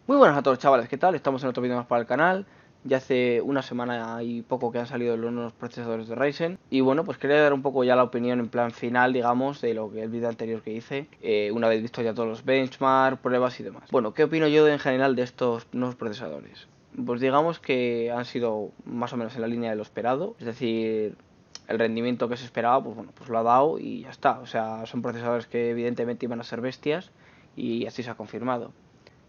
Muy buenas a todos, chavales, ¿qué tal? Estamos en otro vídeo más para el canal. Ya hace una semana y poco que han salido los nuevos procesadores de Ryzen. Y bueno, pues quería dar un poco ya la opinión en plan final, digamos, de lo que el vídeo anterior que hice, una vez visto ya todos los benchmarks, pruebas y demás. Bueno, ¿qué opino yo en general de estos nuevos procesadores? Pues digamos que han sido más o menos en la línea de lo esperado, es decir, el rendimiento que se esperaba, pues bueno, pues lo ha dado y ya está. O sea, son procesadores que evidentemente iban a ser bestias y así se ha confirmado.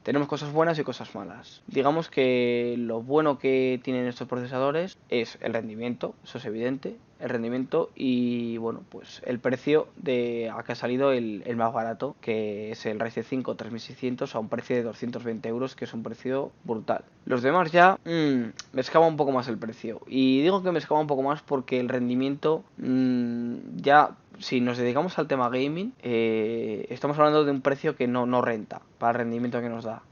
Tenemos cosas buenas y cosas malas. Digamos que lo bueno que tienen estos procesadores es el rendimiento, eso es evidente, el rendimiento y bueno, pues el precio de a que ha salido el más barato, que es el Ryzen 5 3600 a un precio de 220 euros, que es un precio brutal. Los demás ya me escapa un poco más el precio. Y digo que me escapa un poco más porque el rendimiento ya si nos dedicamos al tema gaming, estamos hablando de un precio que no renta para el rendimiento que nos da.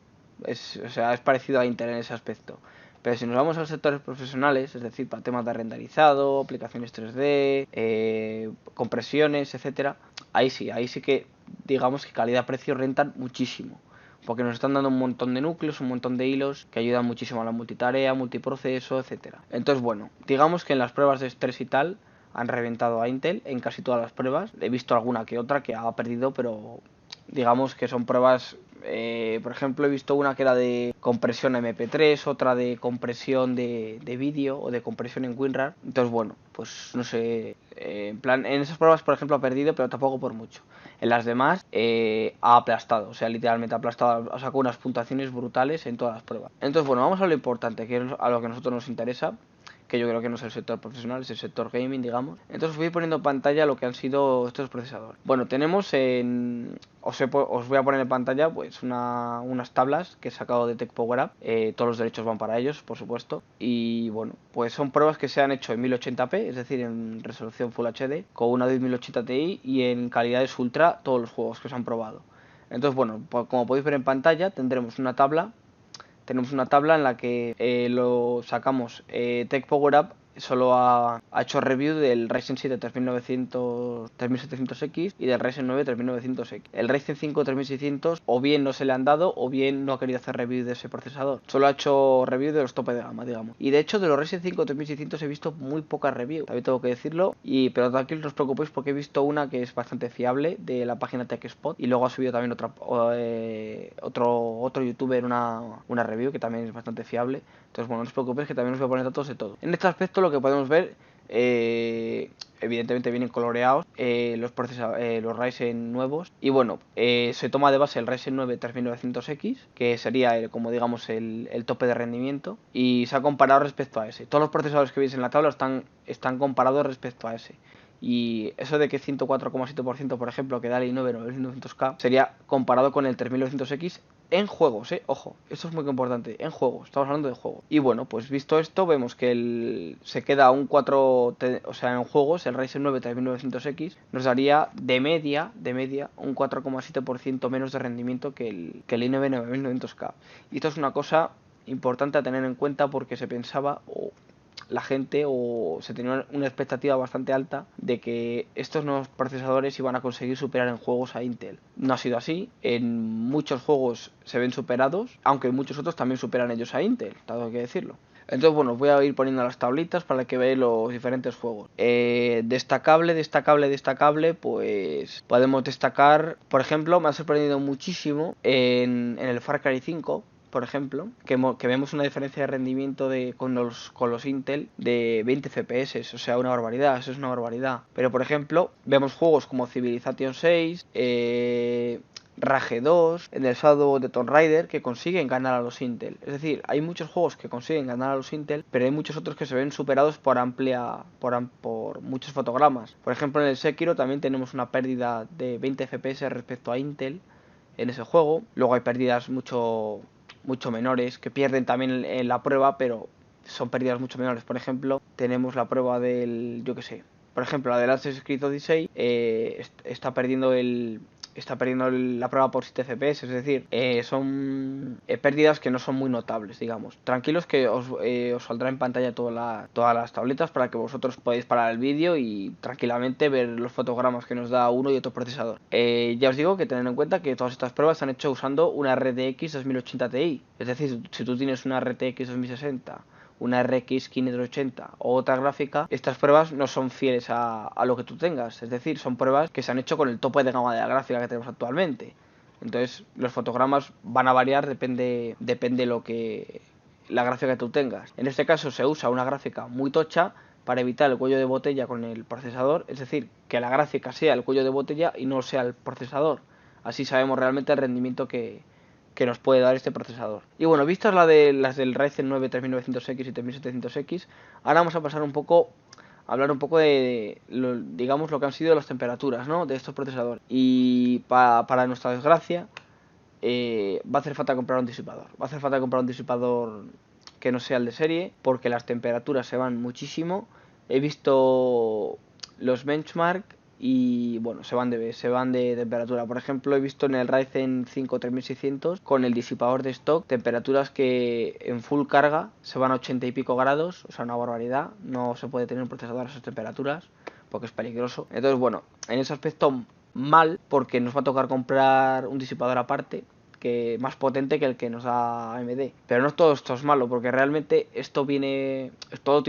O sea, es parecido a Intel en ese aspecto. Pero si nos vamos a los sectores profesionales, es decir, para temas de renderizado, aplicaciones 3D, compresiones, etcétera, ahí sí que digamos que calidad-precio rentan muchísimo. Porque nos están dando un montón de núcleos, un montón de hilos que ayudan muchísimo a la multitarea, multiproceso, etcétera. Entonces, bueno, digamos que en las pruebas de estrés y tal han reventado a Intel en casi todas las pruebas. He visto alguna que otra que ha perdido, pero digamos que son pruebas. Por ejemplo, he visto una que era de compresión MP3, otra de compresión de vídeo o de compresión en WinRAR. Entonces, bueno, pues no sé. En plan, en esas pruebas, por ejemplo, ha perdido, pero tampoco por mucho. En las demás ha aplastado, o sea, literalmente ha aplastado, ha sacado unas puntuaciones brutales en todas las pruebas. Entonces, bueno, vamos a lo importante, que es a lo que a nosotros nos interesa, que yo creo que no es el sector profesional, es el sector gaming, digamos. Entonces voy poniendo en pantalla lo que han sido estos procesadores. Bueno, tenemos en... Os voy a poner en pantalla pues unas tablas que he sacado de Tech Power Up. Todos los derechos van para ellos, por supuesto. Y bueno, pues son pruebas que se han hecho en 1080p, es decir, en resolución Full HD, con una 1080 Ti y en calidades ultra todos los juegos que se han probado. Entonces, bueno, pues como podéis ver en pantalla, tendremos una tabla en la que lo sacamos. Tech Power Up solo ha hecho review del Ryzen 7 3700X y del Ryzen 9 3900X. El Ryzen 5 3600 o bien no se le han dado o bien no ha querido hacer review de ese procesador. Solo ha hecho review de los tope de gama, digamos. Y de hecho de los Ryzen 5 3600 he visto muy pocas reviews, también tengo que decirlo. Pero tranquilos, no os preocupéis porque he visto una que es bastante fiable de la página TechSpot y luego ha subido también otro youtuber una review que también es bastante fiable. Entonces, bueno, no os preocupéis que también os voy a poner datos de todo. En este aspecto lo que podemos ver, evidentemente vienen coloreados los Ryzen nuevos. Y bueno, se toma de base el Ryzen 9 3900X, que sería como digamos el tope de rendimiento. Y se ha comparado respecto a ese. Todos los procesadores que veis en la tabla están comparados respecto a ese. Y eso de que 104,7% por ejemplo que da el i9 9900K sería comparado con el 3900X en juegos, ojo, esto es muy importante, en juegos, estamos hablando de juegos. Y bueno, pues visto esto, vemos que se queda un 4, o sea, en juegos, el Ryzen 9 3900X nos daría de media, un 4,7% menos de rendimiento que el i9 9900K. Y esto es una cosa importante a tener en cuenta porque se pensaba, la gente o se tenía una expectativa bastante alta de que estos nuevos procesadores iban a conseguir superar en juegos a Intel. No ha sido así, en muchos juegos se ven superados, aunque muchos otros también superan ellos a Intel, tengo que decirlo. Entonces, bueno, os voy a ir poniendo las tablitas para que veáis los diferentes juegos. Destacable, pues podemos destacar, por ejemplo, me ha sorprendido muchísimo en el Far Cry 5, por ejemplo, que vemos una diferencia de rendimiento con los Intel de 20 FPS, o sea, una barbaridad, eso es una barbaridad. Pero, por ejemplo, vemos juegos como Civilization 6, Rage 2, en el Shadow de Tomb Raider, que consiguen ganar a los Intel. Es decir, hay muchos juegos que consiguen ganar a los Intel, pero hay muchos otros que se ven superados por muchos fotogramas. Por ejemplo, en el Sekiro también tenemos una pérdida de 20 FPS respecto a Intel en ese juego. Luego hay pérdidas mucho menores que pierden también en la prueba, pero son pérdidas mucho menores. Por ejemplo, tenemos la prueba yo que sé, por ejemplo, la del Assassin's Creed Odyssey está perdiendo está perdiendo la prueba por 7 FPS, es decir, son pérdidas que no son muy notables, digamos. Tranquilos que os saldrá en pantalla todas las tabletas para que vosotros podáis parar el vídeo y tranquilamente ver los fotogramas que nos da uno y otro procesador. Ya os digo que tened en cuenta que todas estas pruebas se han hecho usando una RTX 2080 Ti, es decir, si tú tienes una RTX 2060, una RX 580 o otra gráfica, estas pruebas no son fieles a lo que tú tengas, es decir, son pruebas que se han hecho con el tope de gama de la gráfica que tenemos actualmente. Entonces, los fotogramas van a variar, depende lo que la gráfica que tú tengas. En este caso se usa una gráfica muy tocha para evitar el cuello de botella con el procesador, es decir, que la gráfica sea el cuello de botella y no sea el procesador. Así sabemos realmente el rendimiento que nos puede dar este procesador. Y bueno, vistas las del Ryzen 9 3900X y 3700X, ahora vamos a pasar un poco a hablar un poco de digamos lo que han sido las temperaturas, ¿no?, de estos procesadores. Y para nuestra desgracia, va a hacer falta comprar un disipador. Va a hacer falta comprar un disipador que no sea el de serie, porque las temperaturas se van muchísimo. He visto los benchmark y bueno, se van de temperatura. Por ejemplo, he visto en el Ryzen 5 3600 con el disipador de stock temperaturas que en full carga se van a 80 y pico grados, o sea, una barbaridad. No se puede tener un procesador a esas temperaturas porque es peligroso. Entonces, bueno, en ese aspecto mal, porque nos va a tocar comprar un disipador aparte, que más potente que el que nos da AMD. Pero no todo esto es malo, porque realmente todo tiene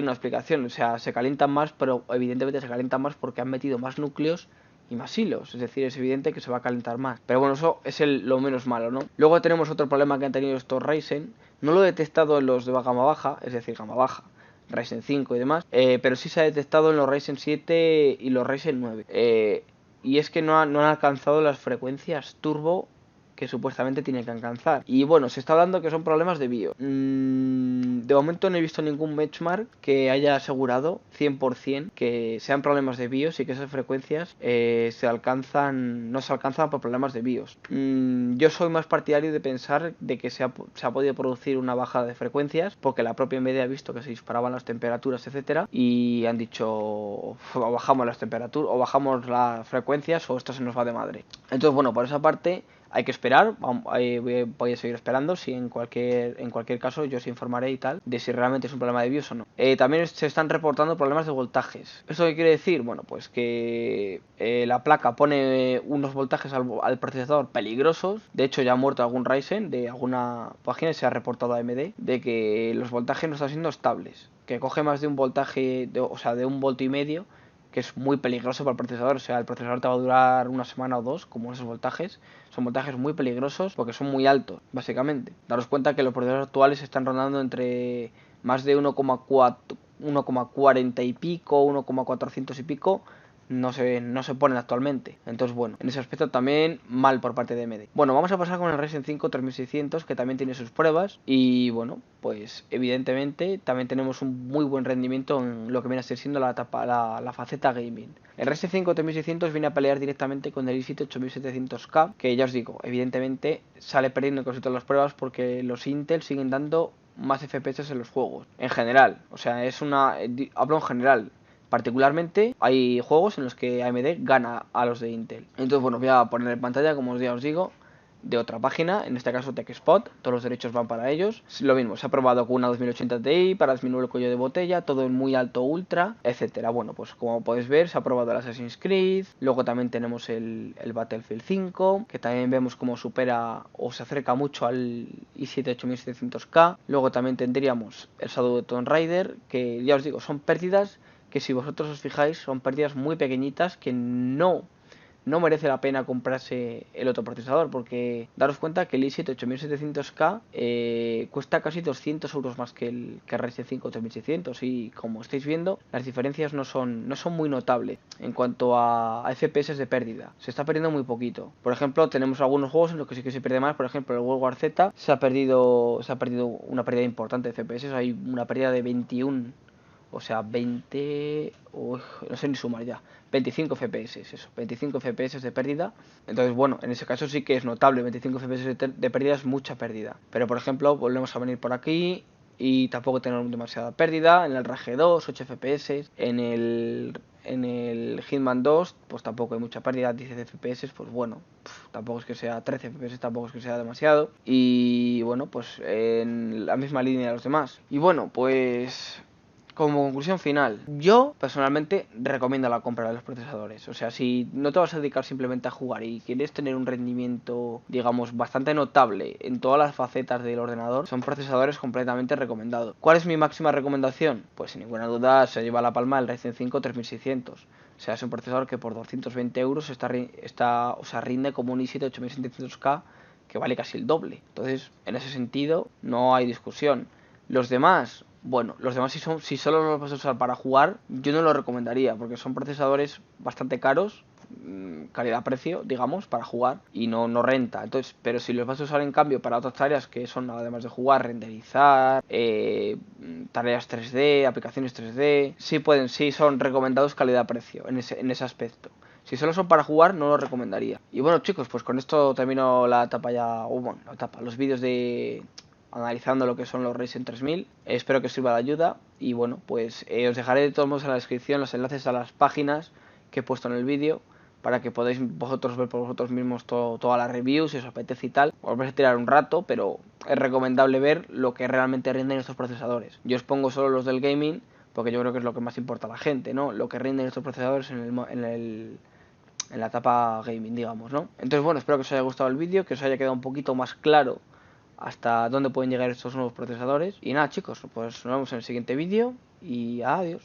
una explicación. O sea, se calientan más, pero evidentemente se calientan más porque han metido más núcleos y más hilos, es decir, es evidente que se va a calentar más. Pero bueno, eso es lo menos malo, ¿no? Luego tenemos otro problema que han tenido estos Ryzen. No lo he detectado en los de gama baja, es decir, gama baja, Ryzen 5 y demás, pero sí se ha detectado en los Ryzen 7 y los Ryzen 9. Y es que no han alcanzado las frecuencias turbo que supuestamente tiene que alcanzar. Y bueno, se está hablando que son problemas de BIOS. De momento no he visto ningún benchmark que haya asegurado 100% que sean problemas de BIOS y que esas frecuencias no se alcanzan por problemas de BIOS. Yo soy más partidario de pensar de que se ha podido producir una bajada de frecuencias porque la propia NVIDIA ha visto que se disparaban las temperaturas, etcétera, y han dicho o bajamos las temperaturas o bajamos las frecuencias o esto se nos va de madre. Entonces, bueno, por esa parte hay que esperar, voy a seguir esperando. Si en cualquier caso yo os informaré y tal de si realmente es un problema de BIOS o no. También se están reportando problemas de voltajes. ¿Esto qué quiere decir? Bueno, pues que la placa pone unos voltajes al procesador peligrosos. De hecho, ya ha muerto algún Ryzen de alguna página y se ha reportado a AMD de que los voltajes no están siendo estables, que coge más de un voltaje, o sea, de 1,5 volts, que es muy peligroso para el procesador. O sea, el procesador te va a durar una semana o dos, como esos voltajes. Son voltajes muy peligrosos porque son muy altos, básicamente. Daros cuenta que los procesadores actuales están rondando entre más de 1,40 y pico, 1,400 y pico. No se ponen actualmente. Entonces, bueno, en ese aspecto también mal por parte de AMD. Bueno, vamos a pasar con el Ryzen 5 3600, que también tiene sus pruebas. Y bueno, pues evidentemente también tenemos un muy buen rendimiento en lo que viene a ser siendo la faceta gaming. El Ryzen 5 3600 viene a pelear directamente con el i7 8700K, que ya os digo, evidentemente sale perdiendo casi todas las pruebas porque los Intel siguen dando más FPS en los juegos. En general, o sea, hablo en general. Particularmente hay juegos en los que AMD gana a los de Intel. Entonces, bueno, voy a poner en pantalla, como ya os digo, de otra página, en este caso TechSpot, todos los derechos van para ellos. Lo mismo, se ha probado con una 2080 Ti para disminuir el cuello de botella, todo en muy alto ultra, etcétera. Bueno, pues como podéis ver, se ha probado el Assassin's Creed, luego también tenemos el Battlefield 5, que también vemos cómo supera o se acerca mucho al i7 8700K. Luego también tendríamos el Shadow de Tomb Raider, que ya os digo, son pérdidas que si vosotros os fijáis son pérdidas muy pequeñitas que no merece la pena comprarse el otro procesador, porque daros cuenta que el i7 8700K cuesta casi 200 euros más que el Ryzen 5 3600 y como estáis viendo las diferencias no son muy notables en cuanto a FPS de pérdida. Se está perdiendo muy poquito. Por ejemplo, tenemos algunos juegos en los que sí que se pierde más. Por ejemplo, el World War Z se ha perdido una pérdida importante de FPS. Hay una pérdida de 21, o sea, 20, no sé ni sumar ya, 25 FPS, eso, 25 FPS de pérdida. Entonces, bueno, en ese caso sí que es notable, 25 FPS de pérdida es mucha pérdida. Pero, por ejemplo, volvemos a venir por aquí y tampoco tener demasiada pérdida. En el Rage 2, 8 FPS. En el Hitman 2, pues tampoco hay mucha pérdida, 10 FPS, pues bueno, tampoco es que sea 13 FPS, tampoco es que sea demasiado. Y bueno, pues en la misma línea de los demás. Y bueno, pues como conclusión final, yo personalmente recomiendo la compra de los procesadores. O sea, si no te vas a dedicar simplemente a jugar y quieres tener un rendimiento, digamos, bastante notable en todas las facetas del ordenador, son procesadores completamente recomendados. ¿Cuál es mi máxima recomendación? Pues sin ninguna duda se lleva la palma el Ryzen 5 3600. O sea, es un procesador que por 220 euros o sea, rinde como un i7 8700K, que vale casi el doble. Entonces, en ese sentido, no hay discusión. Los demás, bueno, los demás si solo los vas a usar para jugar, yo no lo recomendaría, porque son procesadores bastante caros, calidad-precio, digamos, para jugar, y no renta. Entonces, pero si los vas a usar en cambio para otras tareas que son, además de jugar, renderizar, tareas 3D, aplicaciones 3D, sí son recomendados calidad-precio en ese aspecto. Si solo son para jugar, no lo recomendaría. Y bueno, chicos, pues con esto termino la etapa ya, bueno, los vídeos de analizando lo que son los Ryzen 3000. Espero que os sirva de ayuda y bueno, pues os dejaré de todos modos en la descripción los enlaces a las páginas que he puesto en el vídeo para que podáis vosotros ver por vosotros mismos toda la review si os apetece y tal. Os vais a tirar un rato, pero es recomendable ver lo que realmente rinden estos procesadores. Yo os pongo solo los del gaming porque yo creo que es lo que más importa a la gente, ¿no? Lo que rinden estos procesadores en la etapa gaming, digamos, ¿no? Entonces, bueno, espero que os haya gustado el vídeo, que os haya quedado un poquito más claro hasta dónde pueden llegar estos nuevos procesadores. Y nada, chicos, pues nos vemos en el siguiente vídeo y adiós.